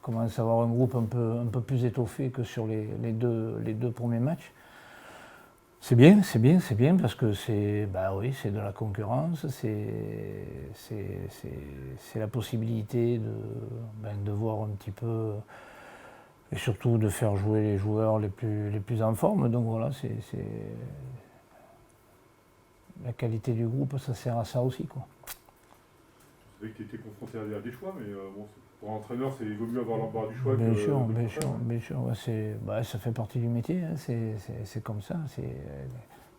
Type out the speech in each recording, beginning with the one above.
commence à avoir un groupe un peu plus étoffé que sur les deux premiers matchs. C'est bien parce que c'est de la concurrence, c'est la possibilité de voir un petit peu et surtout de faire jouer les joueurs les plus en forme. Donc voilà, la qualité du groupe, ça sert à ça aussi, quoi. Tu savais que tu étais confronté à des choix, mais bon, pour un entraîneur, il vaut mieux avoir l'embarras du choix Bien que sûr, de bien contraire, sûr, ouais. bien sûr. Ouais, ça fait partie du métier, hein, c'est comme ça.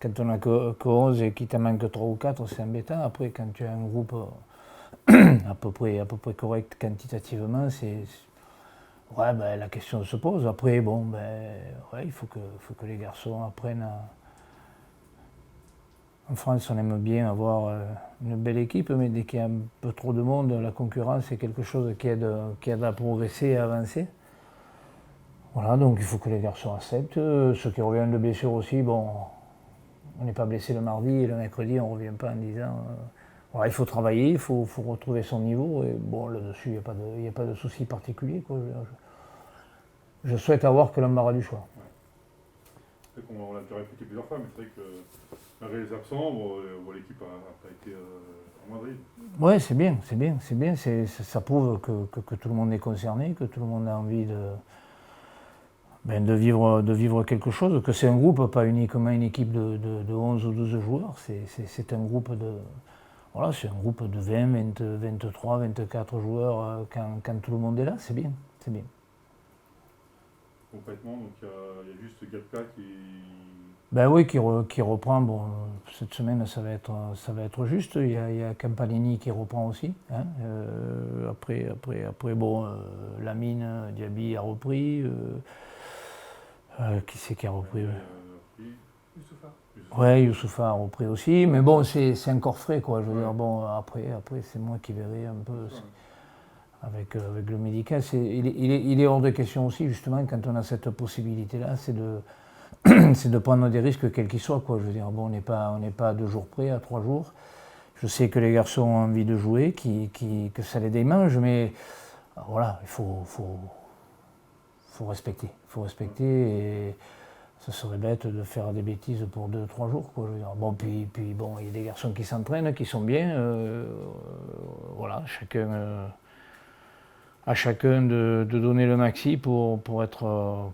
Quand on n'a que 11 et qu'il t'en manque 3 ou 4, c'est embêtant. Après, quand tu as un groupe à peu près correct quantitativement, la question se pose. Après, il faut que les garçons apprennent à. En France, on aime bien avoir une belle équipe, mais dès qu'il y a un peu trop de monde, la concurrence est quelque chose qui aide à progresser et à avancer. Voilà, donc il faut que les garçons acceptent. Ceux qui reviennent de blessure aussi, bon, on n'est pas blessé le mardi et le mercredi, on ne revient pas en disant voilà, il faut travailler, il faut retrouver son niveau. Et bon, là-dessus, il n'y a pas de souci particulier, quoi. Je souhaite avoir que l'embarras du choix. Ouais. C'est vrai qu'on l'a déjà répété plusieurs fois, mais c'est vrai que malgré les absents, l'équipe n'a pas été amoindrie. Ouais, c'est bien. Ça prouve que tout le monde est concerné, que tout le monde a envie de vivre quelque chose, que c'est un groupe, pas uniquement une équipe de 11 ou 12 joueurs, c'est un groupe c'est un groupe de 20, 23, 24 joueurs quand tout le monde est là, c'est bien. Complètement, donc il y a juste Gatka qui. Ben oui, qui reprend. Bon, cette semaine, ça va être juste. Il y a Campanini qui reprend aussi. Hein. Après, Lamine Diaby a repris. Qui c'est qui a repris Youssoufa. Ouais, Youssoufa a repris aussi. Mais bon, c'est encore frais, quoi. Je veux dire, bon, après c'est moi qui verrai un peu. Avec le médical, il est hors de question aussi, justement, quand on a cette possibilité-là, c'est de prendre des risques quels qu'ils soient, quoi. Je veux dire, bon, on n'est pas à 2 jours près, à 3 jours. Je sais que les garçons ont envie de jouer, que ça les démange, mais voilà, il faut respecter. Il faut respecter et ça serait bête de faire des bêtises pour 2-3 jours, quoi. Je veux dire. Bon, puis bon, il y a des garçons qui s'entraînent, qui sont bien. Voilà, à chacun de donner le maxi pour être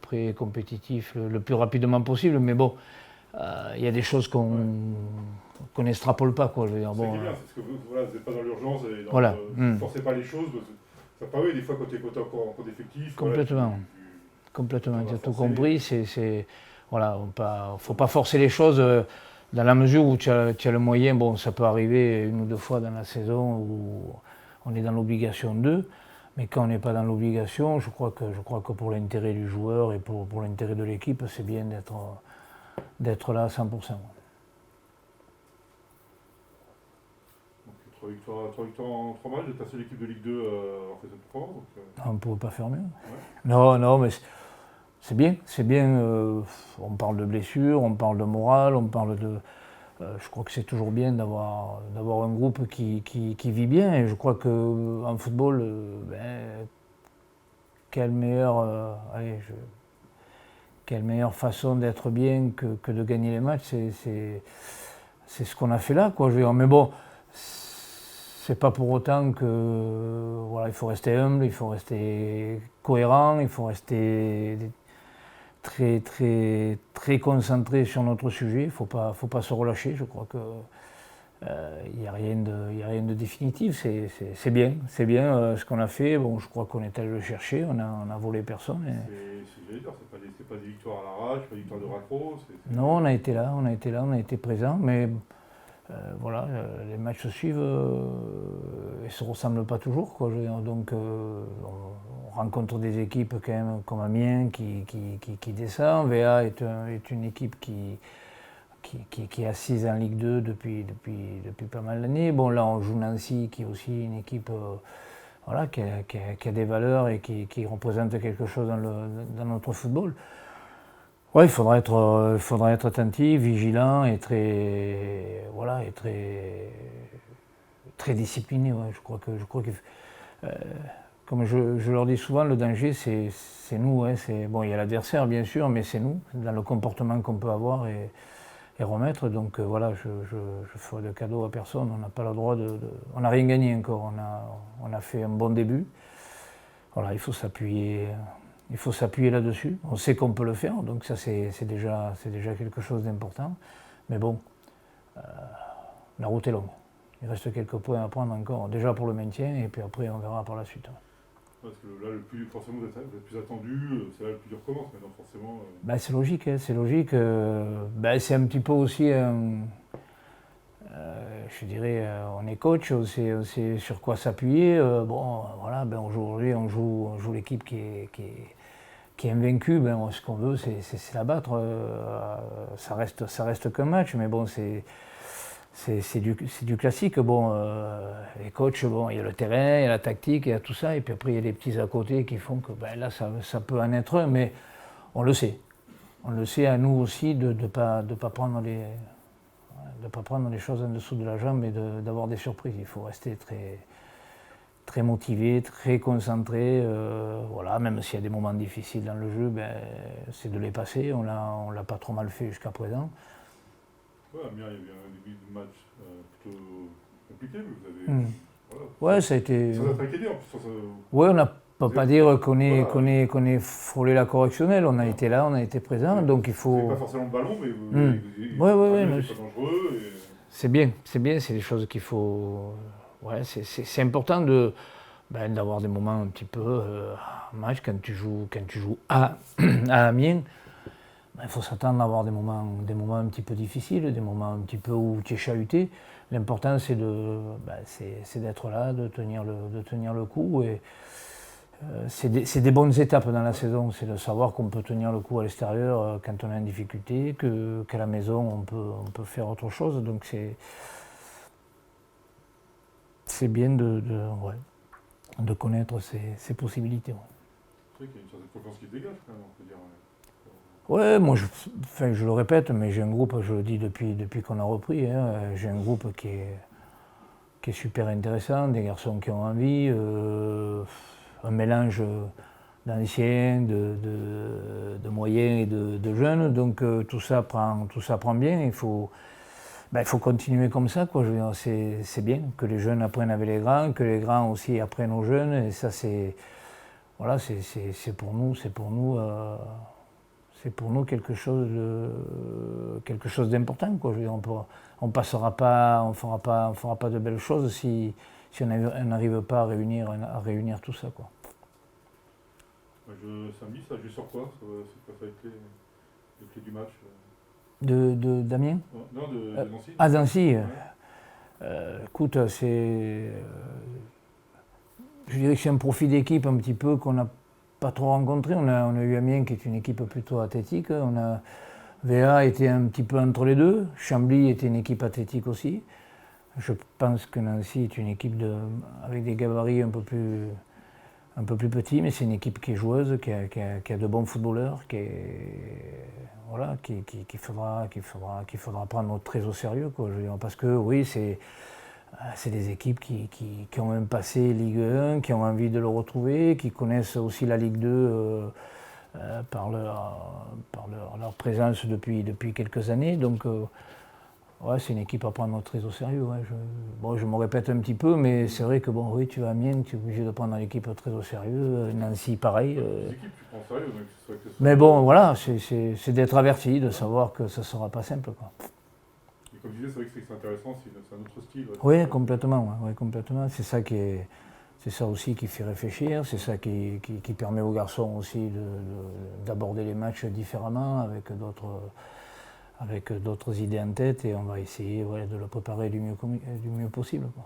prêt et compétitif le plus rapidement possible. Mais bon, il y a des choses qu'on n'extrapole pas, quoi. Je veux dire, bon, c'est bien, c'est ce que vous n'êtes pas dans l'urgence et ne forcez pas les choses. Ça paraît des fois quand tu es encore d'effectifs. Complètement. Complètement, tu as tout compris. Voilà, faut pas forcer les choses dans la mesure où tu as le moyen. Bon, ça peut arriver 1 ou 2 fois dans la saison où on est dans l'obligation d'eux. Mais quand on n'est pas dans l'obligation, je crois que pour l'intérêt du joueur et pour l'intérêt de l'équipe, c'est bien d'être là à 100%. Donc, 3 victoires en 3 matchs, vous êtes la seule équipe de Ligue 2 en faisant 3. On ne pouvait pas faire mieux. Ouais. Non, mais c'est bien. On parle de blessures, on parle de morale, on parle de. Je crois que c'est toujours bien d'avoir un groupe qui vit bien. Et je crois qu'en football, quelle meilleure façon d'être bien que de gagner les matchs. C'est ce qu'on a fait là, quoi. Je veux dire. Mais bon, c'est pas pour autant que il faut rester humble, il faut rester cohérent, il faut rester très, très, très concentré sur notre sujet. Il faut pas se relâcher. Je crois que il n'y a rien de définitif. C'est bien ce qu'on a fait. Bon, je crois qu'on est allé le chercher. On a volé personne. C'est pas des victoires à l'arrache, pas des victoires de raccro. Non, on a été là, on a été présent, mais les matchs se suivent et se ressemblent pas toujours, quoi. Donc on rencontre des équipes quand même comme Amiens qui descend. VA est une équipe qui est assise en Ligue 2 depuis pas mal d'années. Bon, là on joue Nancy, qui est aussi une équipe qui a des valeurs et qui représente quelque chose dans notre football. Ouais, il faudra être attentif, vigilant et très discipliné. Ouais. Je crois que comme je leur dis souvent, le danger, c'est nous. Hein, bon, il y a l'adversaire, bien sûr, mais c'est nous, dans le comportement qu'on peut avoir et remettre. Donc voilà, je ferai de cadeau à personne. On n'a pas le droit on n'a rien gagné encore. On a fait un bon début. Voilà, il faut s'appuyer là-dessus. On sait qu'on peut le faire, donc ça c'est déjà quelque chose d'important. Mais bon, la route est longue. Il reste quelques points à prendre encore, déjà pour le maintien, et puis après on verra par la suite. Parce que là, forcément, vous êtes plus attendu, c'est là le plus dur commence, mais donc forcément. Ben, c'est logique, hein, c'est logique. Ben, c'est un petit peu aussi, je dirais, on est coach, on sait sur quoi s'appuyer. Bon, voilà, ben, aujourd'hui on joue l'équipe qui est invaincue. Ben, ce qu'on veut, c'est la battre. Ça reste qu'un match, mais bon, c'est du classique. Bon, les coachs, bon, il y a le terrain, il y a la tactique, il y a tout ça, et puis après il y a les petits à côté qui font que ben, là ça peut en être un, mais on le sait. On le sait à nous aussi de ne pas prendre les choses en dessous de la jambe et d'avoir des surprises. Il faut rester très motivé, très concentré. Voilà, même s'il y a des moments difficiles dans le jeu, ben, c'est de les passer. On l'a pas trop mal fait jusqu'à présent. Ouais, Amiens, il y a eu un début de match plutôt compliqué, mais vous avez. Voilà. Ouais, ça a été. Ça vous a inquiété en plus. Ouais, on ne peut pas dire qu'on ait frôlé la correctionnelle. On a été là, on a été présent, ouais. Donc il faut. Vous n'avez pas forcément le ballon, mais vous. Ouais. C'est pas dangereux. C'est bien, c'est des choses qu'il faut. Ouais, c'est important d'avoir des moments un petit peu en match quand tu joues à Amiens. Il faut s'attendre à avoir des moments un petit peu difficiles, des moments un petit peu où tu es chahuté. L'important, c'est d'être là, de tenir le coup. Et c'est des bonnes étapes dans la saison. C'est de savoir qu'on peut tenir le coup à l'extérieur quand on est en difficulté, qu'à la maison, on peut faire autre chose. Donc c'est bien de connaître ces possibilités. Ouais. C'est vrai qu'il y a une certaine confiance qui se dégage, quand même, on peut dire. Ouais, moi, je le répète, mais j'ai un groupe, je le dis depuis qu'on a repris, hein, j'ai un groupe qui est super intéressant, des garçons qui ont envie, un mélange d'anciens, de moyens et de jeunes, donc tout ça prend bien, il faut continuer comme ça, quoi. Je veux dire, c'est bien que les jeunes apprennent avec les grands, que les grands aussi apprennent aux jeunes, et ça c'est pour nous quelque chose d'important, quoi. Je veux dire, on fera pas de belles choses si on n'arrive pas à réunir tout ça, quoi. Samedi, ça joue sur quoi? C'est quoi ça va être les clés du match? D'Amiens? Non, de Nancy. À Nancy. Ouais. Écoute, je dirais que c'est un profil d'équipe un petit peu qu'on n'a pas trop rencontré. On a eu Amiens qui est une équipe plutôt athlétique. VA était un petit peu entre les deux. Chambly était une équipe athlétique aussi. Je pense que Nancy est une équipe avec des gabarits un peu plus petits, mais c'est une équipe qui est joueuse, qui a de bons footballeurs, qu'il faudra prendre très au sérieux, quoi. Je veux dire, parce que oui, c'est des équipes qui ont même passé Ligue 1, qui ont envie de le retrouver, qui connaissent aussi la Ligue 2 par leur présence depuis quelques années. Donc c'est une équipe à prendre très au sérieux. Ouais. Je me répète un petit peu, mais c'est vrai que oui, tu vas à Amiens, tu es obligé de prendre l'équipe très au sérieux. Nancy, pareil. Les équipes, tu prends au sérieux, donc mais bon, voilà, c'est d'être averti, de savoir que ça ne sera pas simple, quoi. Comme je disais, c'est vrai que c'est intéressant, c'est un autre style. Oui, complètement. C'est ça aussi qui fait réfléchir, c'est ça qui permet aux garçons aussi d'aborder les matchs différemment, avec d'autres idées en tête, et on va essayer de le préparer du mieux possible, quoi.